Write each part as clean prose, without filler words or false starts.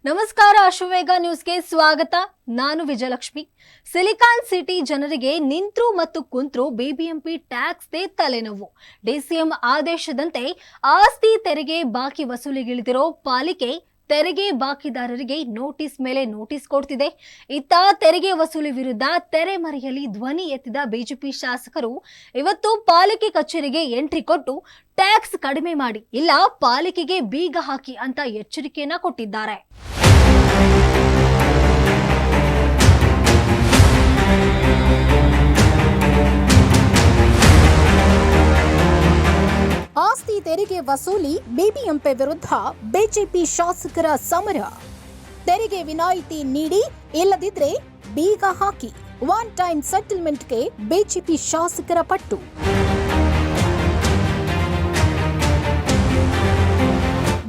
ನಮಸ್ಕಾರ, ಅಶ್ವವೇಗ ನ್ಯೂಸ್ಗೆ ಸ್ವಾಗತ. ನಾನು ವಿಜಯಲಕ್ಷ್ಮಿ. ಸಿಲಿಕಾನ್ ಸಿಟಿ ಜನರಿಗೆ ನಿಂತ್ರು ಮತ್ತು ಕುಂತ್ರು ಬಿಬಿಎಂಪಿ ಟ್ಯಾಕ್ಸ್ ತಲೆನೋವು. ಡಿಸಿಎಂ ಆದೇಶದಂತೆ ಆಸ್ತಿ ತೆರಿಗೆ ಬಾಕಿ ವಸೂಲಿಗಿಳಿದಿರೋ ಪಾಲಿಕೆ ತೆರಿಗೆ ಬಾಕಿದಾರರಿಗೆ ನೋಟಿಸ್ ಮೇಲೆ ನೋಟಿಸ್ ಕೊಡ್ತಿದೆ. ಇತ್ತ ತೆರಿಗೆ ವಸೂಲಿ ವಿರುದ್ಧ ತೆರೆಮರೆಯಲ್ಲಿ ಧ್ವನಿ ಎತ್ತಿದ ಬಿಜೆಪಿ ಶಾಸಕರು ಇವತ್ತು ಪಾಲಿಕೆ ಕಚೇರಿಗೆ ಎಂಟ್ರಿ ಕೊಟ್ಟು ಟ್ಯಾಕ್ಸ್ ಕಡಿಮೆ ಮಾಡಿ, ಇಲ್ಲ ಪಾಲಿಕೆಗೆ ಬೀಗ ಹಾಕಿ ಅಂತ ಎಚ್ಚರಿಕೆಯನ್ನ ಕೊಟ್ಟಿದ್ದಾರೆ. ಆಸ್ತಿ ತೆರಿಗೆ ವಸೂಲಿ ಬಿಬಿಎಂಪಿ ವಿರುದ್ಧ ಬಿಜೆಪಿ ಶಾಸಕರ ಸಮರ. ತೆರಿಗೆ ವಿನಾಯಿತಿ ನೀಡಿ, ಇಲ್ಲದಿದ್ರೆ ಬೀಗ ಹಾಕಿ. ಒನ್ ಟೈಮ್ ಸೆಟಲ್ಮೆಂಟ್ಗೆ ಬಿಜೆಪಿ ಶಾಸಕರ ಪಟ್ಟು.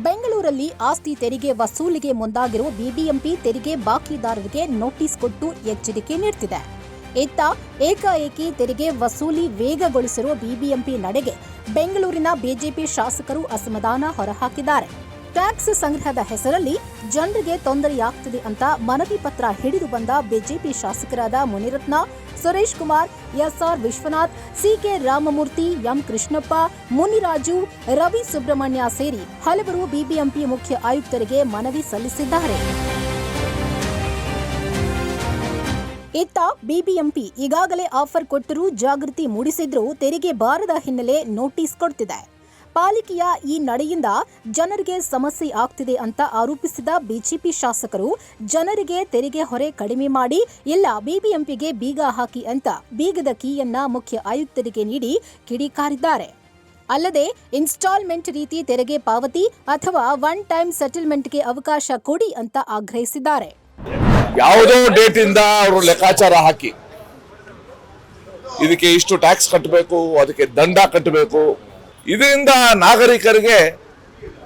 ಬೆಂಗಳೂರಲ್ಲಿ ಆಸ್ತಿ ತೆರಿಗೆ ವಸೂಲಿಗೆ ಮುಂದಾಗಿರುವ ಬಿಬಿಎಂಪಿ ತೆರಿಗೆ ಬಾಕಿದಾರರಿಗೆ ನೋಟಿಸ್ ಕೊಟ್ಟು ಎಚ್ಚರಿಕೆ ನೀಡುತ್ತಿದೆ. ಇತ್ತ ಏಕಾಏಕಿ ತೆರಿಗೆ ವಸೂಲಿ ವೇಗಗೊಳಿಸಿರುವ ಬಿಬಿಎಂಪಿ ನಡೆಗೆ ಬೆಂಗಳೂರಿನ ಬಿಜೆಪಿ ಶಾಸಕರು ಅಸಮಾಧಾನ ಹೊರಹಾಕಿದ್ದಾರೆ. ಟ್ಯಾಕ್ಸ್ ಸಂಗ್ರಹದ ಹೆಸರಲ್ಲಿ ಜನರಿಗೆ ತೊಂದರೆಯಾಗ್ತಿದೆ ಅಂತ ಮನವಿ ಪತ್ರ ಹಿಡಿದು ಬಂದ ಬಿಜೆಪಿ ಶಾಸಕರಾದ Munirathna, Suresh Kumar, SR Vishwanath, CK Ramamurthy, M Krishnappa, Muniraju, Ravi Subramanya ಸೇರಿ ಹಲವರು ಬಿಬಿಎಂಪಿ ಮುಖ್ಯ ಆಯುಕ್ತರಿಗೆ ಮನವಿ ಸಲ್ಲಿಸಿದ್ದಾರೆ. ಇತ್ತ ಬಿಬಿಎಂಪಿ ಈಗಾಗಲೇ ಆಫರ್ ಕೊಟ್ಟರೂ ಜಾಗೃತಿ ಮೂಡಿಸಿದ್ರೂ ತೆರಿಗೆ ಬಾರದ ಹಿನ್ನೆಲೆ ನೋಟಿಸ್ ಕೊಡ್ತಿದೆ. ಪಾಲಿಕೆಯ ಈ ನಡೆಯಿಂದ ಜನರಿಗೆ ಸಮಸ್ಯೆ ಆಗ್ತಿದೆ ಅಂತ ಆರೋಪಿಸಿದ ಬಿಜೆಪಿ ಶಾಸಕರು ಜನರಿಗೆ ತೆರಿಗೆ ಹೊರೆ ಕಡಿಮೆ ಮಾಡಿ, ಇಲ್ಲ ಬಿಬಿಎಂಪಿಗೆ ಬೀಗ ಹಾಕಿ ಅಂತ ಬೀಗದ ಕೀಯನ್ನ ಮುಖ್ಯ ಆಯುಕ್ತರಿಗೆ ನೀಡಿ ಕಿಡಿಕಾರಿದ್ದಾರೆ. ಅಲ್ಲದೆ ಇನ್ಸ್ಟಾಲ್ಮೆಂಟ್ ರೀತಿ ತೆರಿಗೆ ಪಾವತಿ ಅಥವಾ ಒನ್ ಟೈಮ್ ಸೆಟಲ್ಮೆಂಟ್ಗೆ ಅವಕಾಶ ಕೊಡಿ ಅಂತ ಆಗ್ರಹಿಸಿದ್ದಾರೆ. ಯಾವುದೋ ಡೇಟ್ ಇಂದ ಅವರು ಲೆಕ್ಕಾಚಾರ ಹಾಕಿ ಇದಕ್ಕೆ ಇಷ್ಟು ಟ್ಯಾಕ್ಸ್ ಕಟ್ಟಬೇಕು, ಅದಕ್ಕೆ ದಂಡ ಕಟ್ಟಬೇಕು, ಇದರಿಂದ ನಾಗರಿಕರಿಗೆ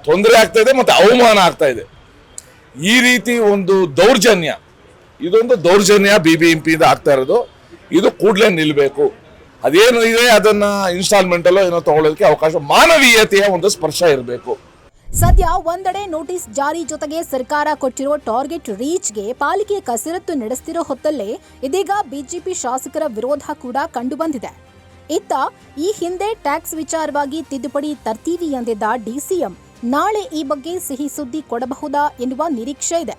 ತೊಂದರೆ ಆಗ್ತಾ ಇದೆ ಮತ್ತೆ ಅವಮಾನ ಆಗ್ತಾ ಇದೆ. ಈ ರೀತಿ ಒಂದು ದೌರ್ಜನ್ಯ, ಇದೊಂದು ದೌರ್ಜನ್ಯ ಬಿಬಿಎಂಪಿ ಇಂದ ಆಗ್ತಾ ಇರೋದು. ಇದು ಕೂಡಲೇ ನಿಲ್ಲಬೇಕು. ಅದೇನು ಇದೆ ಅದನ್ನ ಇನ್ಸ್ಟಾಲ್ಮೆಂಟ್ ಅಲ್ಲೋ ಏನೋ ತಗೊಳ್ಳೋದಕ್ಕೆ ಅವಕಾಶ, ಮಾನವೀಯತೆಯ ಒಂದು ಸ್ಪರ್ಶ ಇರಬೇಕು. ಸದ್ಯ ಒಂದೆಡೆ ನೋಟಿಸ್ ಜಾರಿ ಜೊತೆಗೆ ಸರ್ಕಾರ ಕೊಟ್ಟಿರೋ ಟಾರ್ಗೆಟ್ ರೀಚ್ಗೆ ಪಾಲಿಕೆ ಕಸರತ್ತು ನಡೆಸ್ತಿರೋ ಹೊತ್ತಲ್ಲೇ ಇದೀಗ ಬಿಜೆಪಿ ಶಾಸಕರ ವಿರೋಧ ಕೂಡ ಕಂಡುಬಂದಿದೆ. ಇತ್ತ ಈ ಹಿಂದೆ ಟ್ಯಾಕ್ಸ್ ವಿಚಾರವಾಗಿ ತಿದ್ದುಪಡಿ ತರ್ತೀವಿ ಎಂದಿದ್ದ ಡಿಸಿಎಂ ನಾಳೆ ಈ ಬಗ್ಗೆ ಸಿಹಿ ಸುದ್ದಿ ಕೊಡಬಹುದಾ ಎನ್ನುವ ನಿರೀಕ್ಷೆ ಇದೆ.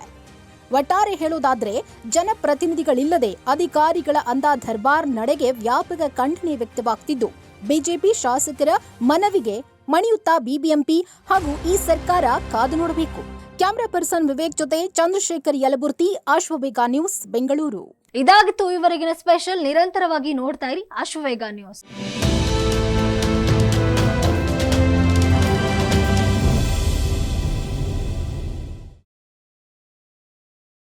ಒಟ್ಟಾರೆ ಹೇಳೋದಾದ್ರೆ ಜನಪ್ರತಿನಿಧಿಗಳಿಲ್ಲದೆ ಅಧಿಕಾರಿಗಳ ಅಂದ ದರ್ಬಾರ್ ನಡೆಗೆ ವ್ಯಾಪಕ ಖಂಡನೆ ವ್ಯಕ್ತವಾಗ್ತಿದ್ದು, ಬಿಜೆಪಿ ಶಾಸಕರ ಮನವಿಗೆ ಮಣಿಯುತ್ತಾ ಬಿಬಿಎಂಪಿ ಹಾಗೂ ಈ ಸರ್ಕಾರ ಕಾದು ನೋಡಬೇಕು. ಕ್ಯಾಮರಾ ಪರ್ಸನ್ ವಿವೇಕ್ ಜೊತೆ ಚಂದ್ರಶೇಖರ್ ಯಲಬುರ್ತಿ, ಅಶ್ವವೇಗ ನ್ಯೂಸ್, ಬೆಂಗಳೂರು. ಇದಾಗಿತ್ತು ಇವರೆಗಿನ ಸ್ಪೆಷಲ್. ನಿರಂತರವಾಗಿ ನೋಡ್ತಾ ಇರಿ ಅಶ್ವವೇಗ ನ್ಯೂಸ್.